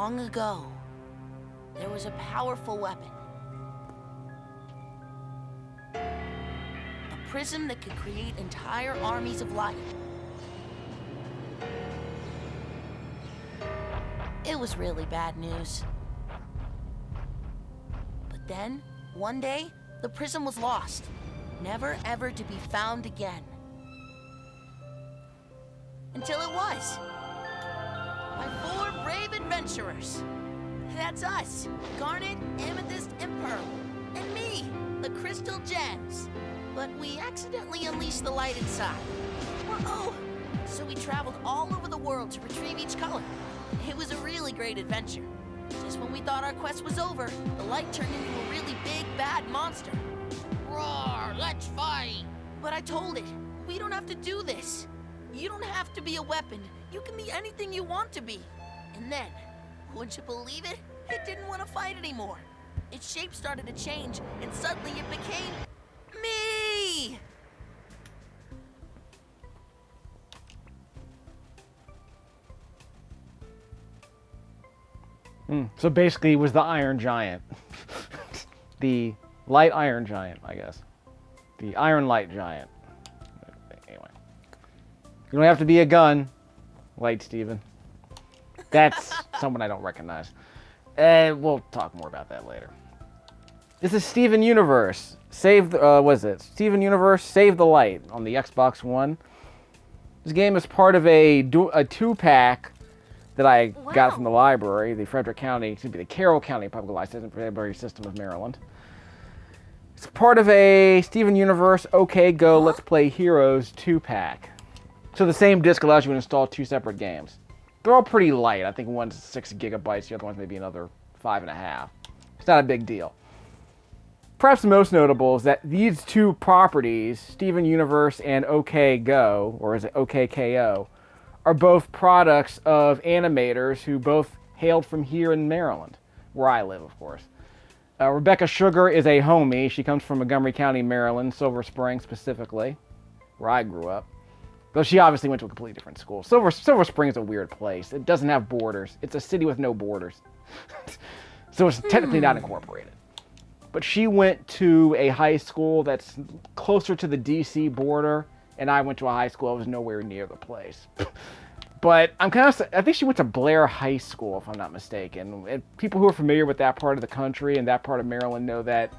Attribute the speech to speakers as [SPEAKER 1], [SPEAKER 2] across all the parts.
[SPEAKER 1] Long ago, there was a powerful weapon. A prism that could create entire armies of light. It was really bad news. But then, one day, the prism was lost, never ever to be found again. Until it was. By 4 brave adventurers. That's us, Garnet, Amethyst, and Pearl. And me, the Crystal Gems. But we accidentally unleashed the light inside. Whoa! So we traveled all over the world to retrieve each color. It was a really great adventure. Just when we thought our quest was over, the light turned into a really big, bad monster. Roar, let's fight! But I told it, we don't have to do this. You don't have to be a weapon. You can be anything you want to be. And then, wouldn't you believe it? It didn't want to fight anymore. Its shape started to change, and suddenly it became... me!
[SPEAKER 2] So basically it was the Iron Giant. The Light Iron Giant, I guess. The Iron Light Giant. Anyway. You don't have to be a gun, Light Steven. That's someone I don't recognize. We'll talk more about that later. This is Steven Universe. Steven Universe Save the Light on the Xbox One. This game is part of a 2-pack that I got from the library, the the Carroll County Public Library System of Maryland. It's part of a Steven Universe OK Go Let's Play Heroes 2-pack. So the same disc allows you to install 2 separate games. They're all pretty light. I think one's 6 gigabytes, the other one's maybe another 5.5. It's not a big deal. Perhaps the most notable is that these 2 properties, Steven Universe and OK Go, or is it OKKO, are both products of animators who both hailed from here in Maryland, where I live, of course. Rebecca Sugar is a homie. She comes from Montgomery County, Maryland, Silver Spring specifically, where I grew up. Though she obviously went to a completely different school. Silver Spring is a weird place. It doesn't have borders. It's a city with no borders. So it's technically not incorporated. But she went to a high school that's closer to the DC border, and I went to a high school that was nowhere near the place. But I think she went to Blair High School, if I'm not mistaken. And people who are familiar with that part of the country and that part of Maryland know that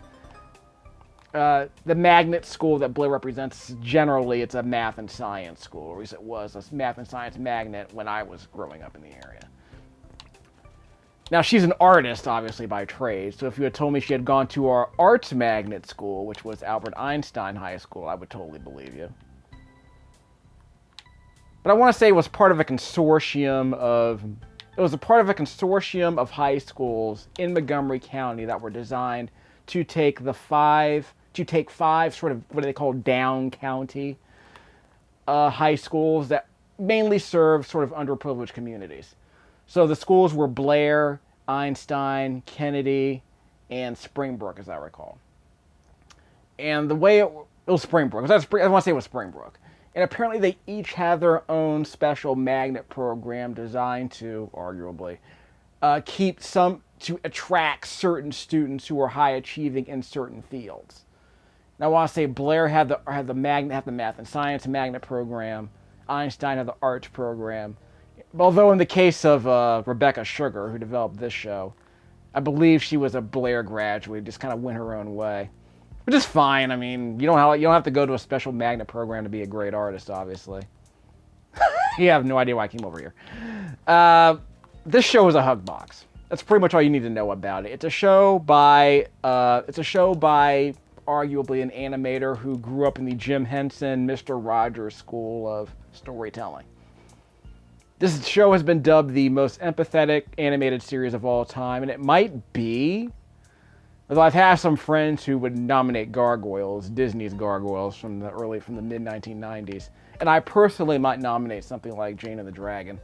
[SPEAKER 2] the magnet school that Blair represents, generally it's a math and science school, or at least it was a math and science magnet when I was growing up in the area. Now, she's an artist, obviously, by trade, so if you had told me she had gone to our arts magnet school, which was Albert Einstein High School, I would totally believe you. But I want to say it was part of a consortium of... It was a part of a consortium of high schools in Montgomery County that were designed to take five sort of what they call down county high schools that mainly serve sort of underprivileged communities. So the schools were Blair, Einstein, Kennedy, and Springbrook, as I recall. And the way it was Springbrook. I want to say it was Springbrook. And apparently they each have their own special magnet program designed to, arguably, to attract certain students who are high achieving in certain fields. Now I want to say Blair had the math and science magnet program. Einstein had the arts program. Although in the case of Rebecca Sugar, who developed this show, I believe she was a Blair graduate, just kind of went her own way. Which is fine. I mean, you don't have to go to a special magnet program to be a great artist, obviously. You have no idea why I came over here. This show is a Hugbox. That's pretty much all you need to know about it. It's a show by arguably an animator who grew up in the Jim Henson, Mr. Rogers school of storytelling. This show has been dubbed the most empathetic animated series of all time, and it might be. Although I've had some friends who would nominate Gargoyles, Disney's Gargoyles from the mid-1990s, and I personally might nominate something like Jane and the Dragon.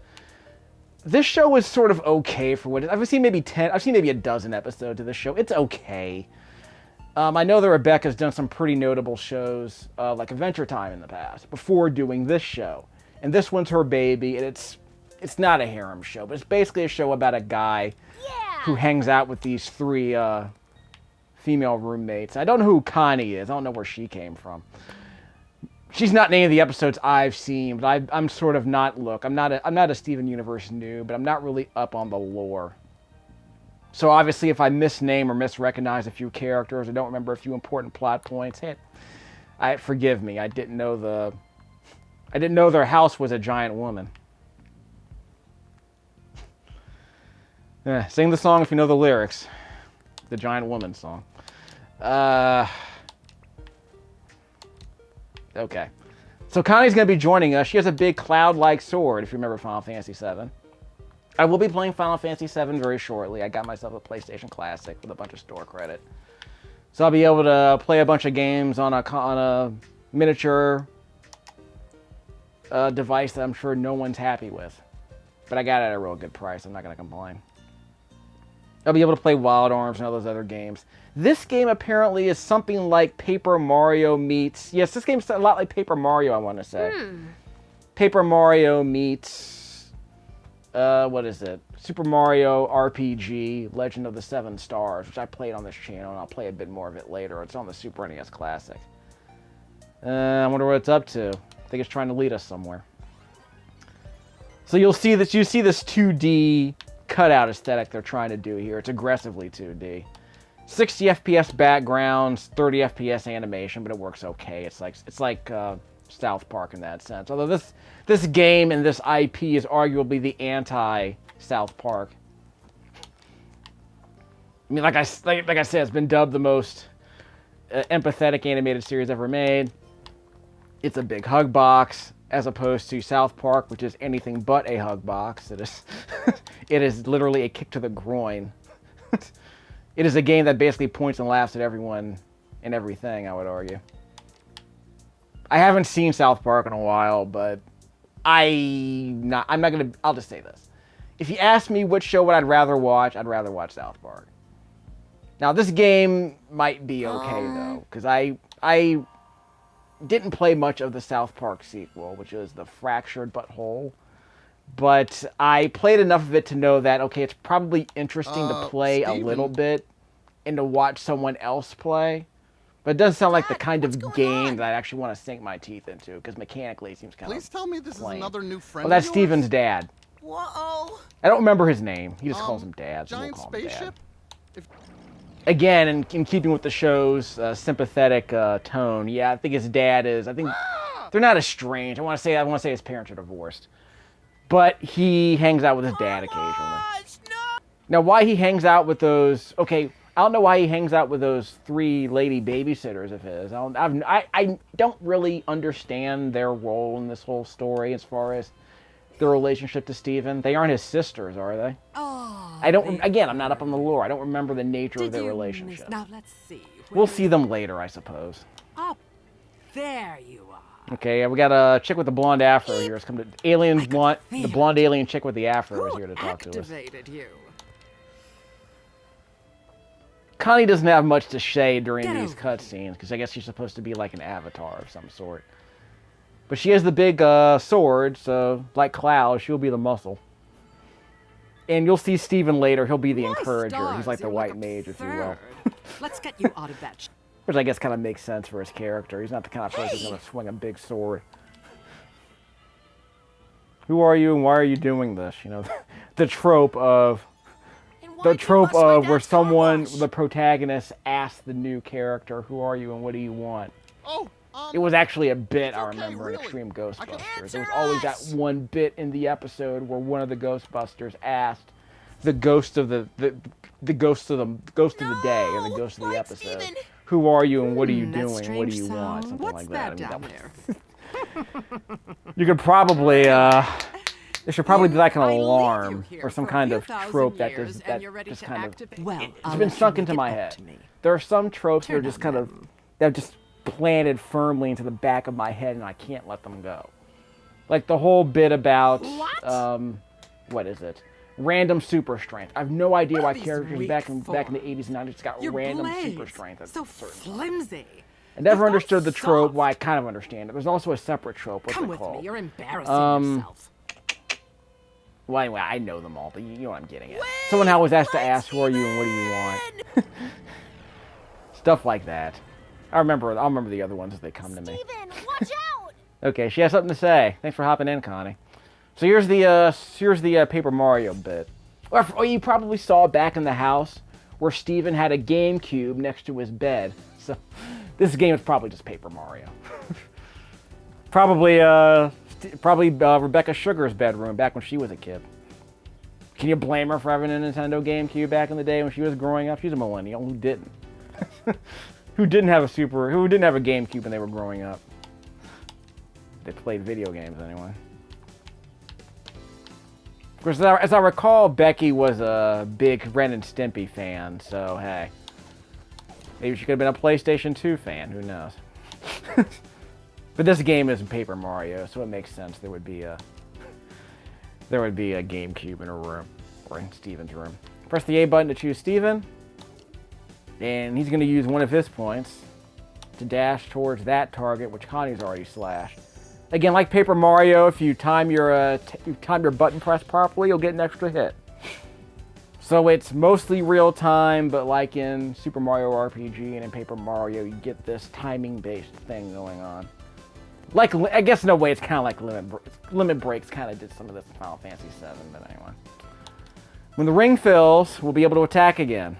[SPEAKER 2] This show is sort of okay for what it is. I've seen maybe a dozen episodes of this show. It's okay. I know that Rebecca's done some pretty notable shows like Adventure Time in the past before doing this show, and this one's her baby, and it's not a harem show, but it's basically a show about a guy who hangs out with these 3 female roommates. I don't know who Connie is. I don't know where she came from. She's not in any of the episodes I've seen, but I'm sort of not. Look, I'm not a Steven Universe noob, but I'm not really up on the lore. So obviously, if I misname or misrecognize a few characters, or don't remember a few important plot points, hey, forgive me. I didn't know their house was a giant woman. Sing the song if you know the lyrics. The giant woman song. Okay. So Connie's going to be joining us. She has a big cloud-like sword, if you remember Final Fantasy VII. I will be playing Final Fantasy VII very shortly. I got myself a PlayStation Classic with a bunch of store credit. So I'll be able to play a bunch of games on a miniature device that I'm sure no one's happy with. But I got it at a real good price. I'm not going to complain. I'll be able to play Wild Arms and all those other games. This game apparently is something like Paper Mario meets... Yes, this game's a lot like Paper Mario, I want to say. Paper Mario meets... what is it? Super Mario RPG, Legend of the Seven Stars, which I played on this channel, and I'll play a bit more of it later. It's on the Super NES Classic. I wonder what it's up to. I think it's trying to lead us somewhere. So you see this 2D... cutout aesthetic they're trying to do here. It's aggressively 2D. 60 FPS backgrounds, 30 FPS animation, but it works okay. It's like South Park in that sense. Although this game and this IP is arguably the anti-South Park. I mean, like I said, it's been dubbed the most empathetic animated series ever made. It's a big hug box, as opposed to South Park, which is anything but a hug box. It is literally a kick to the groin. It is a game that basically points and laughs at everyone and everything, I would argue. I haven't seen South Park in a while, but I'll just say this. If you ask me which show would I'd rather watch South Park. Now, this game might be okay, though, because I didn't play much of the South Park sequel, which is The Fractured But Whole. But I played enough of it to know that, okay, it's probably interesting to play a little bit and to watch someone else play. But it doesn't sound like the kind of game that I actually want to sink my teeth into, because mechanically it seems kind of
[SPEAKER 3] Please tell me this is another new friend.
[SPEAKER 2] Well, that's
[SPEAKER 3] of yours?
[SPEAKER 2] Steven's dad.
[SPEAKER 1] Whoa.
[SPEAKER 2] I don't remember his name. He just calls him Dad. So
[SPEAKER 3] Giant
[SPEAKER 2] we'll call him
[SPEAKER 3] spaceship?
[SPEAKER 2] Dad. Again, in keeping with the show's sympathetic tone, yeah, I think his dad is. I think they're not estranged. I want to say his parents are divorced, but he hangs out with his dad occasionally. Now, why he hangs out with those? Okay, I don't know why he hangs out with those 3 lady babysitters of his. I don't really understand their role in this whole story as far as their relationship to Steven. They aren't his sisters, are they?
[SPEAKER 4] Oh,
[SPEAKER 2] Again, I'm not up on the lore. I don't remember the nature of their relationship.
[SPEAKER 4] Now let's see.
[SPEAKER 2] We'll see them later, I suppose.
[SPEAKER 4] Up there you are.
[SPEAKER 2] Okay, we got a chick with the blonde afro here. It's come to aliens want the blonde alien chick with the afro is here to talk to us.
[SPEAKER 4] Activated you?
[SPEAKER 2] Connie doesn't have much to say during these cutscenes because I guess she's supposed to be like an avatar of some sort. But she has the big sword, so like Cloud, she'll be the muscle. And you'll see Steven later. He'll be the encourager. He's like the white mage, if you will.
[SPEAKER 4] Let's get you out of that.
[SPEAKER 2] Which I guess kind of makes sense for his character. He's not the kind of person who's going to swing a big sword. Who are you and why are you doing this? You know, the trope of where someone, the protagonist, asks the new character, "Who are you and what do you want?" It was actually a bit I remember in Extreme Ghostbusters. There was always that one bit in the episode where one of the Ghostbusters asked the ghost of the ghost of the day or the ghost of the episode,
[SPEAKER 1] Steven.
[SPEAKER 2] "Who are you and what are you doing? What do you want?" Something
[SPEAKER 4] What's
[SPEAKER 2] like that.
[SPEAKER 4] that
[SPEAKER 2] I mean,
[SPEAKER 4] down there?
[SPEAKER 2] you could probably there should probably be like an
[SPEAKER 4] I leave you
[SPEAKER 2] alarm
[SPEAKER 4] here
[SPEAKER 2] or some
[SPEAKER 4] for a
[SPEAKER 2] kind
[SPEAKER 4] few
[SPEAKER 2] of
[SPEAKER 4] thousand
[SPEAKER 2] trope that
[SPEAKER 4] years,
[SPEAKER 2] just
[SPEAKER 4] and you're ready to
[SPEAKER 2] kind of
[SPEAKER 4] activate. Well,
[SPEAKER 2] it's been sunk into my head. There are some tropes that are just kind of that just planted firmly into the back of my head and I can't let them go. Like the whole bit about what is it? Random super strength. I have no idea why characters back in the 80s and 90s got
[SPEAKER 4] Your
[SPEAKER 2] random
[SPEAKER 4] blades,
[SPEAKER 2] super strength.
[SPEAKER 4] so flimsy.
[SPEAKER 2] I never
[SPEAKER 4] You've got
[SPEAKER 2] understood the trope.
[SPEAKER 4] soft.
[SPEAKER 2] Well, I kind of understand it. There's also a separate trope. What's
[SPEAKER 4] Come
[SPEAKER 2] it
[SPEAKER 4] with
[SPEAKER 2] called?
[SPEAKER 4] me. You're embarrassing yourself.
[SPEAKER 2] Well, anyway, I know them all, but you know what I'm getting at. Someone always has to ask, who are you and what do you want? Stuff like that. I'll remember the other ones as they come to me.
[SPEAKER 1] Steven, watch out!
[SPEAKER 2] Okay, she has something to say. Thanks for hopping in, Connie. So here's the Paper Mario bit. Or you probably saw back in the house where Steven had a GameCube next to his bed. So this game is probably just Paper Mario. Probably Rebecca Sugar's bedroom back when she was a kid. Can you blame her for having a Nintendo GameCube back in the day when she was growing up? She's a millennial who didn't. Who didn't have a GameCube when they were growing up. They played video games anyway. Of course, as I recall, Becky was a big Ren and Stimpy fan, so hey. Maybe she could have been a PlayStation 2 fan, who knows. But this game is Paper Mario, so it makes sense there would be a GameCube in her room, or in Steven's room. Press the A button to choose Steven, and he's going to use one of his points to dash towards that target, which Connie's already slashed. Again, like Paper Mario, if you time your button press properly, you'll get an extra hit. So it's mostly real time, but like in Super Mario RPG and in Paper Mario, you get this timing-based thing going on. Like, I guess in a way it's kind of like Limit Breaks kind of did some of this in Final Fantasy VII, but anyway. When the ring fills, we'll be able to attack again.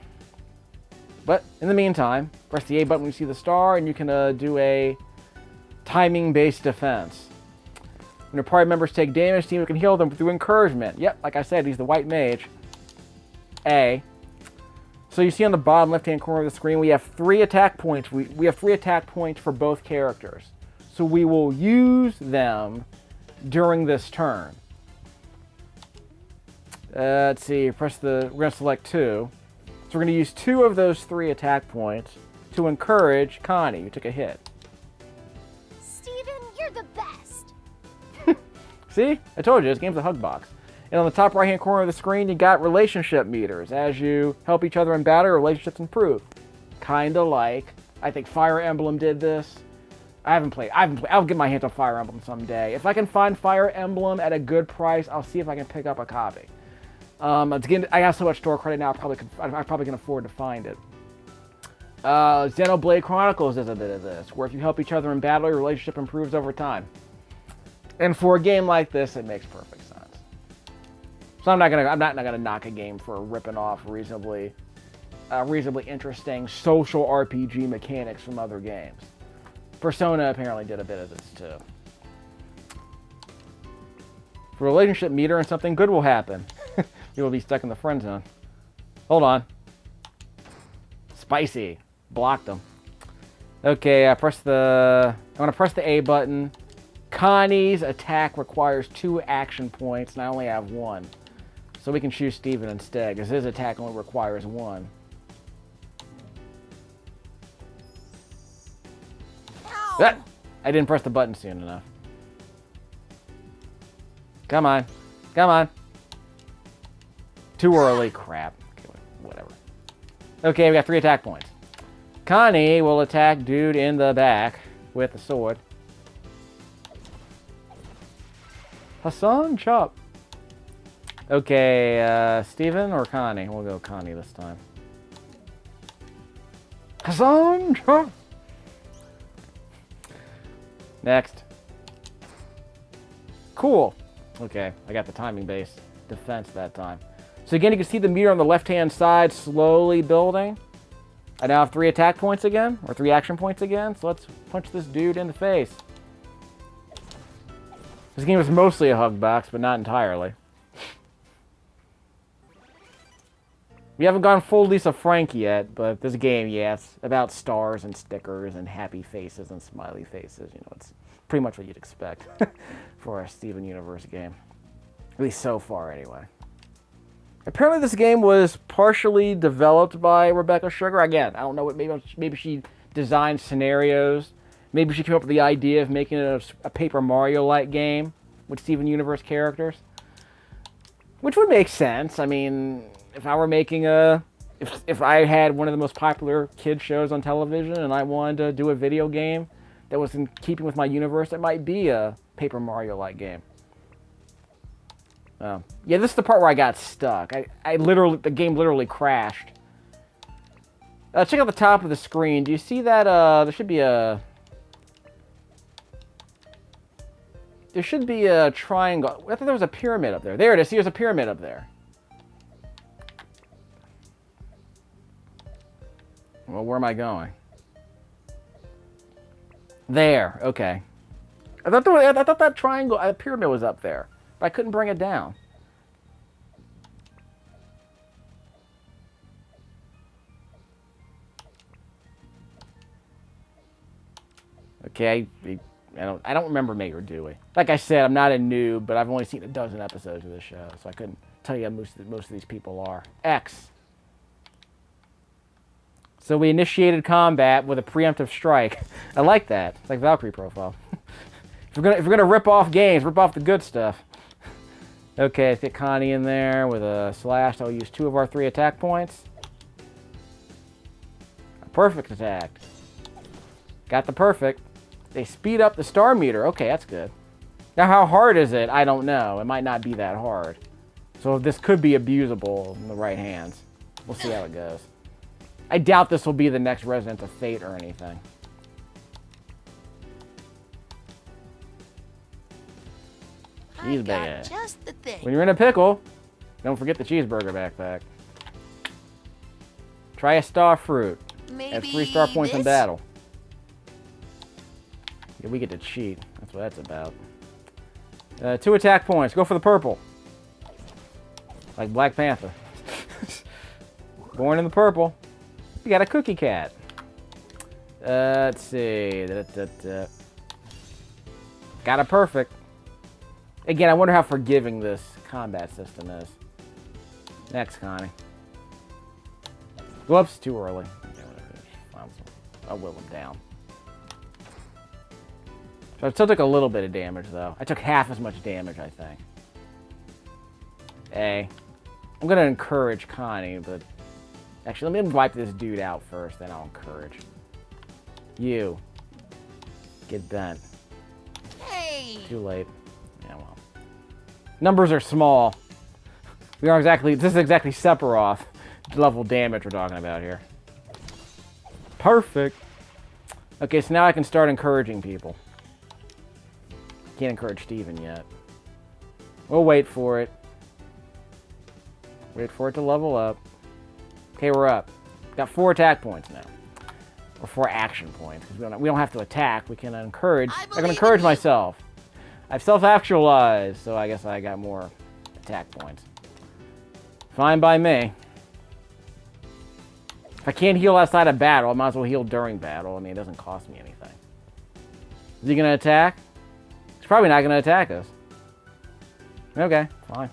[SPEAKER 2] But in the meantime, press the A button when you see the star, and you can do a timing-based defense. When your party members take damage, Steven can heal them through encouragement. Yep, like I said, he's the white mage. A. So you see on the bottom left-hand corner of the screen, we have 3 attack points. We have 3 attack points for both characters. So we will use them during this turn. Let's see, we're going to select 2. So we're going to use 2 of those 3 attack points to encourage Connie, who took a hit.
[SPEAKER 1] Steven, you're the best.
[SPEAKER 2] See? I told you, this game's a Hugbox. And on the top right-hand corner of the screen, you got relationship meters. As you help each other in battle, your relationships improve. Kinda like, I think Fire Emblem did this. I'll get my hands on Fire Emblem someday. If I can find Fire Emblem at a good price, I'll see if I can pick up a copy. I have so much store credit now, I probably can afford to find it. Xenoblade Chronicles does a bit of this, where if you help each other in battle, your relationship improves over time. And for a game like this, it makes perfect sense. So I'm not gonna knock a game for ripping off reasonably interesting social RPG mechanics from other games. Persona apparently did a bit of this too. For relationship meter and something good will happen. You will be stuck in the friend zone. Hold on. Spicy. Blocked them. Okay, I'm gonna press the A button. Connie's attack requires 2 action points, and I only have 1. So we can choose Steven instead, because his attack only requires 1. Ah, I didn't press the button soon enough. Come on. Come on. Too early. Crap. Okay, whatever. Okay, we got 3 attack points. Connie will attack dude in the back with a sword. Hassan chop. Okay, Steven or Connie? We'll go Connie this time. Hassan chop. Next. Cool. Okay, I got the timing-based defense that time. So again, you can see the meter on the left-hand side slowly building. I now have 3 attack points again, or 3 action points again. So let's punch this dude in the face. This game is mostly a Hugbox, but not entirely. We haven't gone full Lisa Frank yet, but this game, yeah, it's about stars and stickers and happy faces and smiley faces. You know, it's pretty much what you'd expect for a Steven Universe game. At least so far, anyway. Apparently this game was partially developed by Rebecca Sugar. Again, I don't know what, maybe she designed scenarios. Maybe she came up with the idea of making it a Paper Mario-like game with Steven Universe characters. Which would make sense. I mean, if I were making if I had one of the most popular kid shows on television and I wanted to do a video game that was in keeping with my universe, it might be a Paper Mario-like game. Oh. Yeah, this is the part where I got stuck. The game literally crashed. Check out the top of the screen. Do you see that, there should be a triangle. I thought there was a pyramid up there. There it is. See, there's a pyramid up there. Well, where am I going? There. Okay. I thought that triangle, pyramid was up there, but I couldn't bring it down. Okay, I don't remember Mayor Dewey. Like I said, I'm not a noob, but I've only seen a dozen episodes of this show, so I couldn't tell you how most of these people are. X. So we initiated combat with a preemptive strike. I like that. It's like Valkyrie profile. if we're gonna rip off games, rip off the good stuff. Okay, let's get Connie in there with a slash. I'll use 2 of our 3 attack points. A perfect attack. Got the perfect. They speed up the star meter. Okay, that's good. Now, how hard is it? I don't know. It might not be that hard. So this could be abusable in the right hands. We'll see how it goes. I doubt this will be the next Resident of Fate or anything.
[SPEAKER 1] I got just the thing.
[SPEAKER 2] When you're in a pickle, don't forget the cheeseburger backpack. Try a star fruit.
[SPEAKER 1] Maybe
[SPEAKER 2] Have 3 star points in
[SPEAKER 1] this?
[SPEAKER 2] battle. Yeah, we get to cheat. That's what that's about. 2 attack points. Go for the purple. Like Black Panther. Born in the purple. We got a cookie cat. Let's see. Got a perfect. Again, I wonder how forgiving this combat system is. Next, Connie. Whoops, too early. I'll will him down. So I still took a little bit of damage, though. I took half as much damage, I think. A. I'm going to encourage Connie, but... Actually, let me wipe this dude out first, then I'll encourage. You. Get bent.
[SPEAKER 1] Hey!
[SPEAKER 2] Too late. Yeah, well. Numbers are small. We aren't exactly... This is exactly Sephiroth level damage we're talking about here. Perfect. Okay, so now I can start encouraging people. Can't encourage Steven yet. We'll wait for it. Wait for it to level up. Okay, we're up. Got 4 attack points now. Or 4 action points. Because we don't have to attack. We can encourage. I can encourage myself. I've self-actualized, so I guess I got more attack points. Fine by me. If I can't heal outside of battle, I might as well heal during battle. I mean, it doesn't cost me anything. Is he going to attack? He's probably not going to attack us. Okay, fine.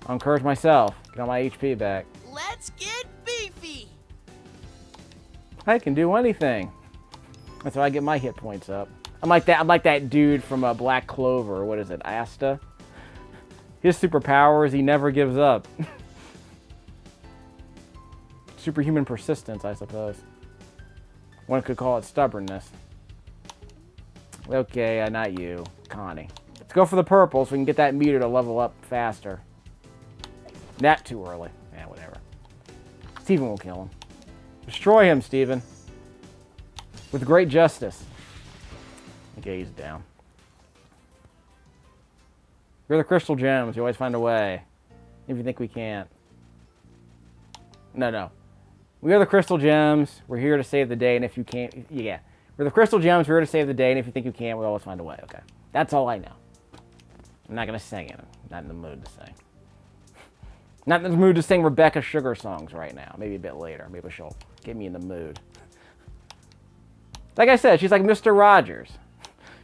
[SPEAKER 2] I'll encourage myself. Get all my HP back.
[SPEAKER 1] Let's get beefy!
[SPEAKER 2] I can do anything. That's how I get my hit points up. I'm like that dude from Black Clover. What is it? Asta? His superpower is he never gives up. Superhuman persistence, I suppose. One could call it stubbornness. Okay, not you. Connie. Let's go for the purple so we can get that meter to level up faster. Not too early. Yeah, whatever. Steven will kill him. Destroy him, Steven. With great justice. Okay, he's down. You're the crystal gems. You always find a way. If you think we can't. No. We are the crystal gems. We're here to save the day, and if you can't... Yeah. We're the crystal gems. We're here to save the day, and if you think you can't, we'll always find a way. Okay. That's all I know. I'm not going to sing it. I'm not in the mood to sing. Not in the mood to sing Rebecca Sugar songs right now. Maybe a bit later. Maybe she'll get me in the mood. Like I said, she's like Mr. Rogers.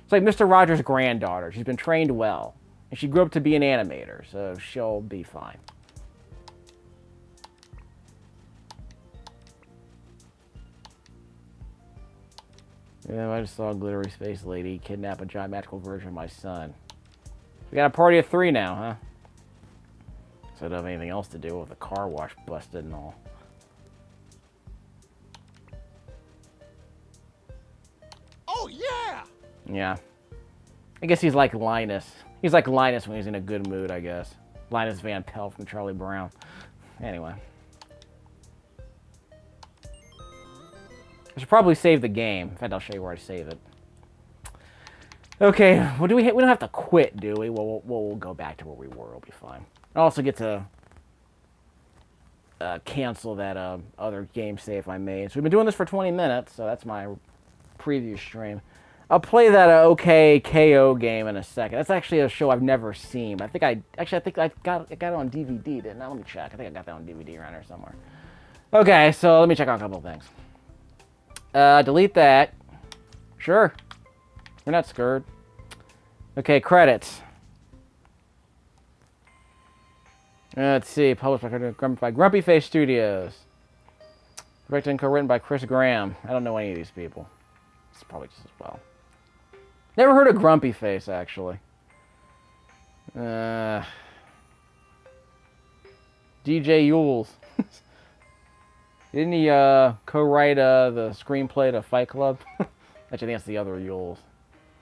[SPEAKER 2] It's like Mr. Rogers' granddaughter. She's been trained well. And she grew up to be an animator, so she'll be fine. Yeah, I just saw a glittery space lady kidnap a giant magical version of my son. We got a party of 3 now, huh? So I don't have anything else to do with the car wash busted and all.
[SPEAKER 3] Oh, yeah!
[SPEAKER 2] Yeah. I guess he's like Linus. He's like Linus when he's in a good mood, I guess. Linus Van Pelt from Charlie Brown. Anyway. I should probably save the game. In fact, I'll show you where I save it. Okay, well, we don't have to quit, do we? We'll go back to where we were. We'll be fine. I'll also get to cancel that other game save I made. So we've been doing this for 20 minutes, so that's my preview stream. I'll play that OK KO game in a second. That's actually a show I've never seen. I think I got it on DVD, didn't I? Let me check. I think I got that on DVD around here somewhere. Okay, so let me check out a couple of things. Delete that. Sure. We're not scared. Okay, credits. Let's see. Published by Grumpy Face Studios. Directed and co-written by Chris Graham. I don't know any of these people. It's probably just as well. Never heard of Grumpy Face, actually. DJ Yules. Didn't he co-write the screenplay to Fight Club? Actually, I think that's the other Yules.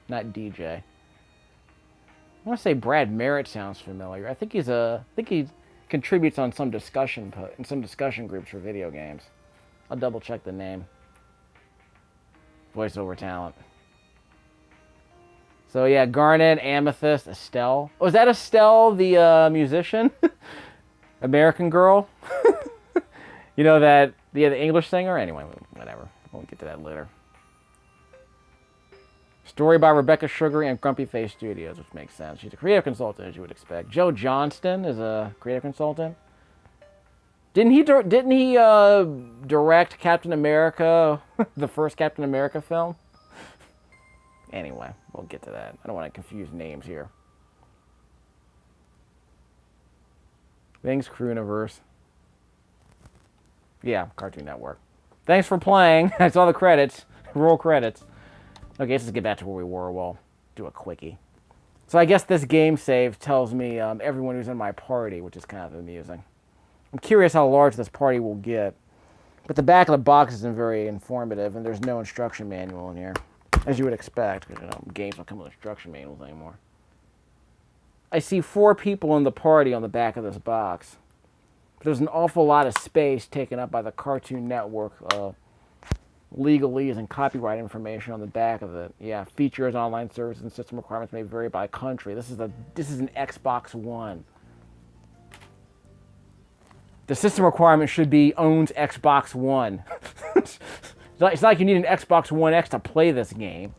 [SPEAKER 2] Not DJ. I want to say Brad Merritt sounds familiar. I think he contributes on some discussion groups for video games. I'll double check the name. Voiceover talent. So yeah, Garnet, Amethyst, Estelle. Oh, is that Estelle, the musician? American Girl? You know that the English singer? Anyway, whatever. We'll get to that later. Story by Rebecca Sugar and Grumpy Face Studios, which makes sense. She's a creative consultant, as you would expect. Joe Johnston is a creative consultant. Didn't he direct Captain America, the first Captain America film? Anyway, we'll get to that. I don't want to confuse names here. Things Crewniverse. Yeah, Cartoon Network. Thanks for playing. I saw the credits. Roll credits. Okay, let's get back to where we were. We'll do a quickie. So I guess this game save tells me everyone who's in my party, which is kind of amusing. I'm curious how large this party will get. But the back of the box isn't very informative, and there's no instruction manual in here. As you would expect, because games don't come with instruction manuals anymore. I see 4 people in the party on the back of this box. But there's an awful lot of space taken up by the Cartoon Network legalese and copyright information on the back of it. Yeah, features, online services, and system requirements may vary by country. This is an Xbox One. The system requirement should be owns Xbox One. It's not like you need an Xbox One X to play this game.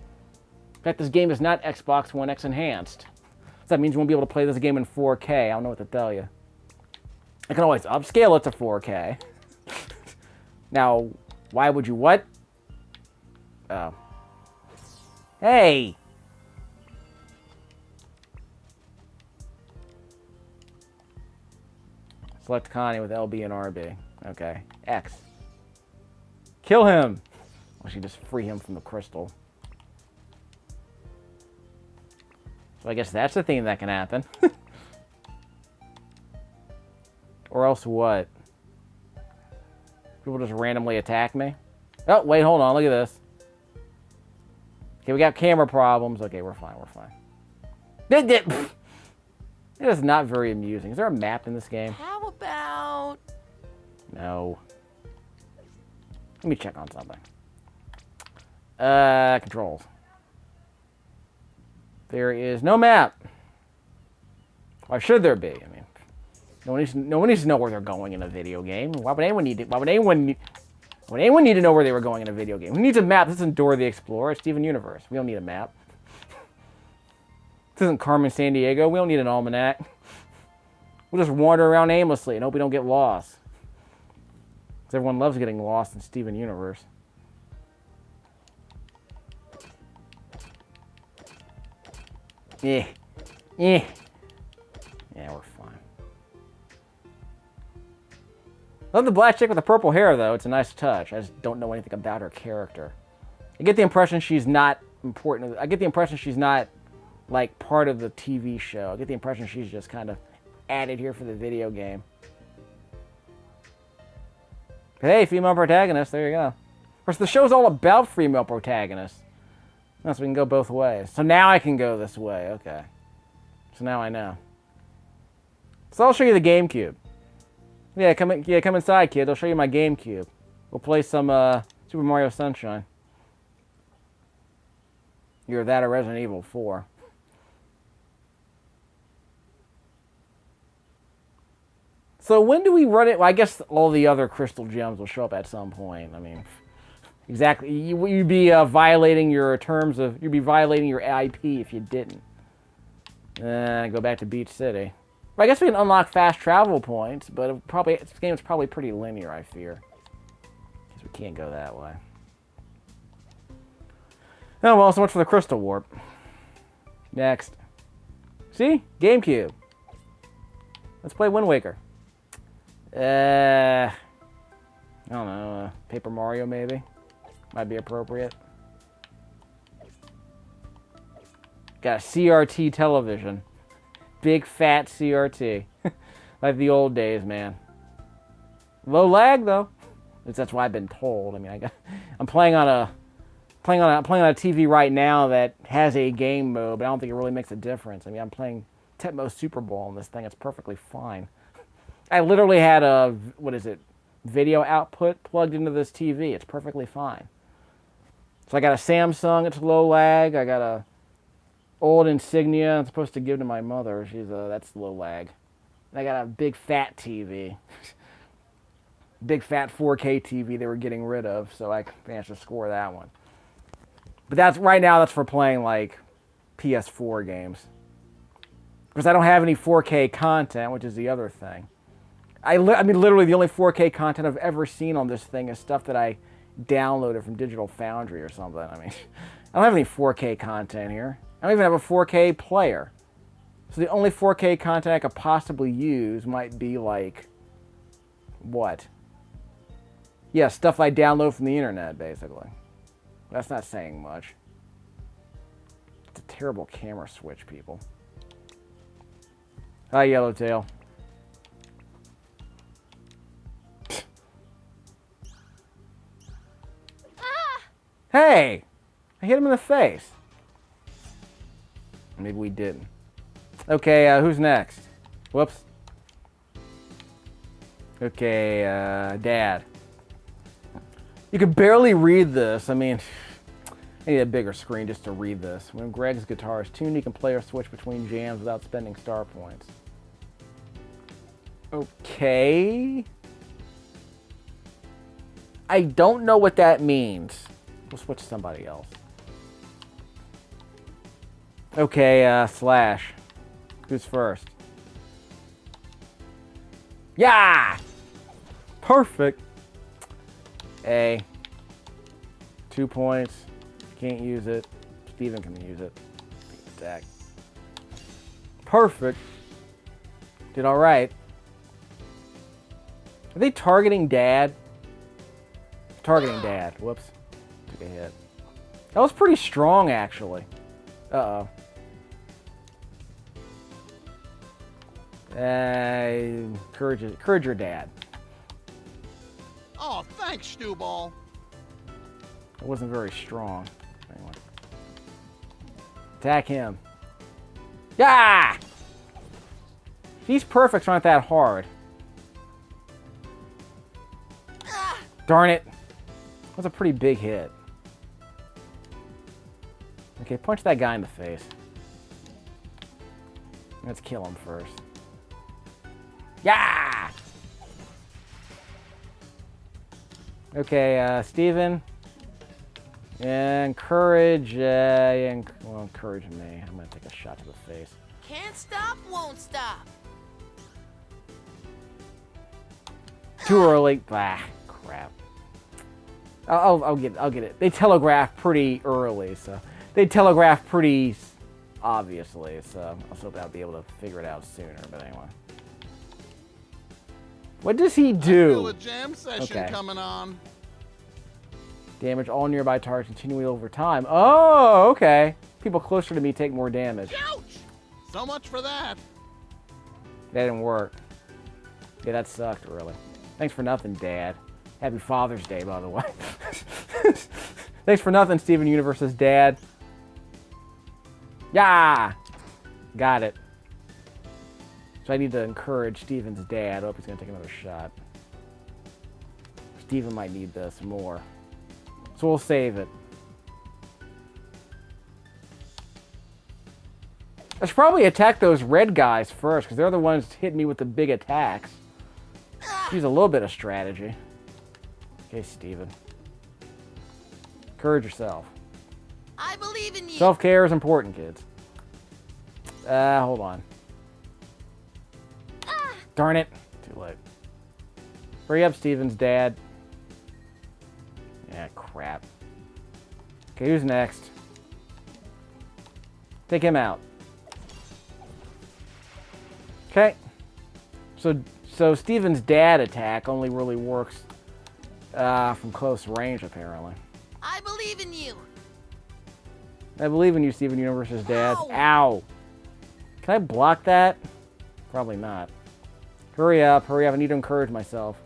[SPEAKER 2] In fact, this game is not Xbox One X enhanced. So that means you won't be able to play this game in 4K. I don't know what to tell you. I can always upscale it to 4K. Now, why would you what? Oh. Hey! Select Connie with LB and RB. Okay. X. Kill him! Or should just free him from the crystal. So I guess that's the thing that can happen. Or else what? People just randomly attack me? Oh, wait, hold on. Look at this. Okay, we got camera problems. Okay, we're fine. We're fine. It is not very amusing. Is there a map in this game?
[SPEAKER 1] How about...
[SPEAKER 2] No. Let me check on something. Controls. There is no map. Why should there be? I mean, no one needs to know where they're going in a video game. Why would anyone need to? Why would anyone need to know where they were going in a video game? Who needs a map? This isn't Dora the Explorer. It's Steven Universe. We don't need a map. This isn't Carmen San Diego. We don't need an almanac. We'll just wander around aimlessly and hope we don't get lost. Because everyone loves getting lost in Steven Universe. Yeah. Yeah, we're fine. Love the black chick with the purple hair, though. It's a nice touch. I just don't know anything about her character. I get the impression she's not important. I get the impression she's not, like, part of the TV show. I get the impression she's just kind of added here for the video game. But hey, female protagonist. There you go. Of course, the show's all about female protagonists. So we can go both ways. So now I can go this way. Okay. So now I know. So I'll show you the GameCube. Yeah, come inside, kid. I'll show you my GameCube. We'll play some Super Mario Sunshine. Either that or Resident Evil 4. So when do we run it? Well, I guess all the other crystal gems will show up at some point. I mean, exactly. You'd be violating your terms of. You'd be violating your IP if you didn't. Go back to Beach City. Well, I guess we can unlock fast travel points, but this game is probably pretty linear. I fear. Because we can't go that way. Oh well, so much for the crystal warp. Next. See? GameCube. Let's play Wind Waker. I don't know, Paper Mario maybe? Might be appropriate. Got a CRT television. Big fat CRT. Like the old days, man. Low lag though. At least that's what I've been told. I mean, I'm playing on a TV right now that has a game mode, but I don't think it really makes a difference. I mean, I'm playing Tecmo Super Bowl on this thing. It's perfectly fine. I literally had a, video output plugged into this TV. It's perfectly fine. So I got a Samsung, it's low lag. I got a old Insignia I'm supposed to give to my mother. That's low lag. And I got a big fat TV. Big fat 4K TV they were getting rid of, so I managed to score that one. But right now that's for playing like PS4 games. Because I don't have any 4K content, which is the other thing. I mean, literally the only 4K content I've ever seen on this thing is stuff that I downloaded from Digital Foundry or something. I mean, I don't have any 4K content here. I don't even have a 4K player. So the only 4K content I could possibly use might be like, what? Yeah, stuff I download from the internet, basically. That's not saying much. It's a terrible camera switch, people. Hi, Yellowtail. Hey! I hit him in the face. Maybe we didn't. Okay, who's next? Whoops. Okay, Dad. You can barely read this. I mean, I need a bigger screen just to read this. When Greg's guitar is tuned, he can play or switch between jams without spending star points. Okay. I don't know what that means. We'll switch to somebody else. Okay, Slash. Who's first? Yeah! Perfect. A. 2 points. Can't use it. Steven can use it. Attack. Perfect. Did alright. Are they targeting Dad? Targeting Dad. Whoops. Took a hit. That was pretty strong, actually. Uh-oh. Encourage your dad.
[SPEAKER 3] Oh, thanks, Stewball.
[SPEAKER 2] It wasn't very strong. Anyway. Attack him. Yeah! These perfects aren't that hard. Darn it. That was a pretty big hit. Okay, punch that guy in the face. Let's kill him first. Yeah! Okay, Steven. Encourage me. I'm gonna take a shot to the face.
[SPEAKER 1] Can't stop, won't stop.
[SPEAKER 2] Too early. Ah, crap. I'll get it. They telegraph pretty early, so they telegraph pretty obviously. So I was hoping I'll be able to figure it out sooner. But anyway, what does he do?
[SPEAKER 3] I feel a jam session coming on.
[SPEAKER 2] Damage all nearby targets continually over time. Oh, okay. People closer to me take more damage.
[SPEAKER 3] Ouch! So much for that.
[SPEAKER 2] That didn't work. Yeah, that sucked, really. Thanks for nothing, Dad. Happy Father's Day, by the way. Thanks for nothing, Steven Universe's dad. Yeah! Got it. So I need to encourage Steven's dad. I hope he's going to take another shot. Steven might need this more. So we'll save it. I should probably attack those red guys first, because they're the ones hitting me with the big attacks. Use a little bit of strategy. Okay, Steven. Encourage yourself.
[SPEAKER 1] I believe in you.
[SPEAKER 2] Self-care is important, kids. Hold on. Darn it. Too late. Hurry up, Steven's dad. Yeah, crap. Okay, who's next? Take him out. Okay. So Steven's dad attack only really works from close range, apparently.
[SPEAKER 1] I believe in you.
[SPEAKER 2] I believe in you, Steven Universe's dad.
[SPEAKER 1] Ow.
[SPEAKER 2] Ow! Can I block that? Probably not. Hurry up, hurry up. I need to encourage myself.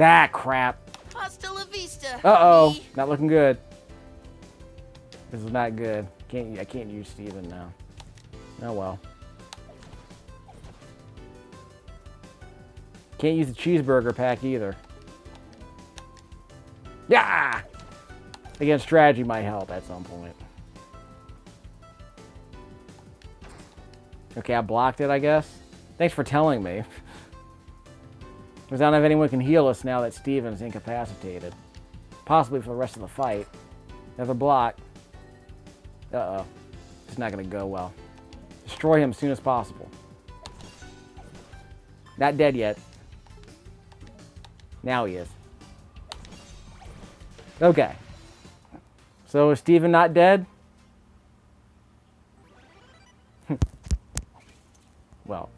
[SPEAKER 2] Ah, crap.
[SPEAKER 1] Hasta la vista.
[SPEAKER 2] Uh-oh.
[SPEAKER 1] me.
[SPEAKER 2] Not looking good. This is not good. I can't use Steven now. Oh, well. Can't use the cheeseburger pack either. Yeah! Again, strategy might help at some point. Okay, I blocked it, I guess. Thanks for telling me. Because I don't have anyone who can heal us now that Steven's incapacitated. Possibly for the rest of the fight. Another block. Uh-oh. It's not going to go well. Destroy him as soon as possible. Not dead yet. Now he is. Okay. So is Steven not dead? Well,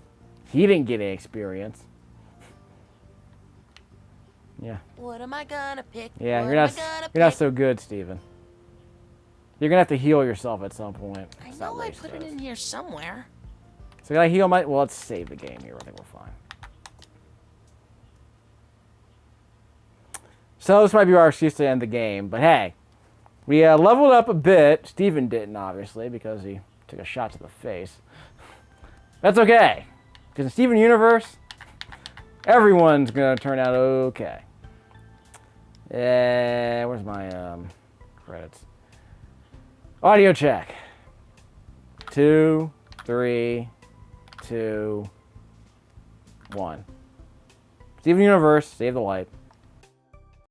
[SPEAKER 2] he didn't get any experience. Yeah.
[SPEAKER 1] What am I gonna pick?
[SPEAKER 2] Yeah,
[SPEAKER 1] What
[SPEAKER 2] you're
[SPEAKER 1] am I gonna
[SPEAKER 2] not
[SPEAKER 1] pick?
[SPEAKER 2] so good, Steven. You're gonna have to heal yourself at some point.
[SPEAKER 1] I
[SPEAKER 2] It's not
[SPEAKER 1] know I
[SPEAKER 2] waste
[SPEAKER 1] put it
[SPEAKER 2] those.
[SPEAKER 1] in here somewhere.
[SPEAKER 2] So can I heal my... Well, let's save the game here. I think we're fine. So this might be our excuse to end the game. But hey, we leveled up a bit. Steven didn't, obviously, because he took a shot to the face. That's okay. Because in Steven Universe, everyone's going to turn out okay. Where's my credits? Audio check. 2, 3, 2, 1. Steven Universe, save the light.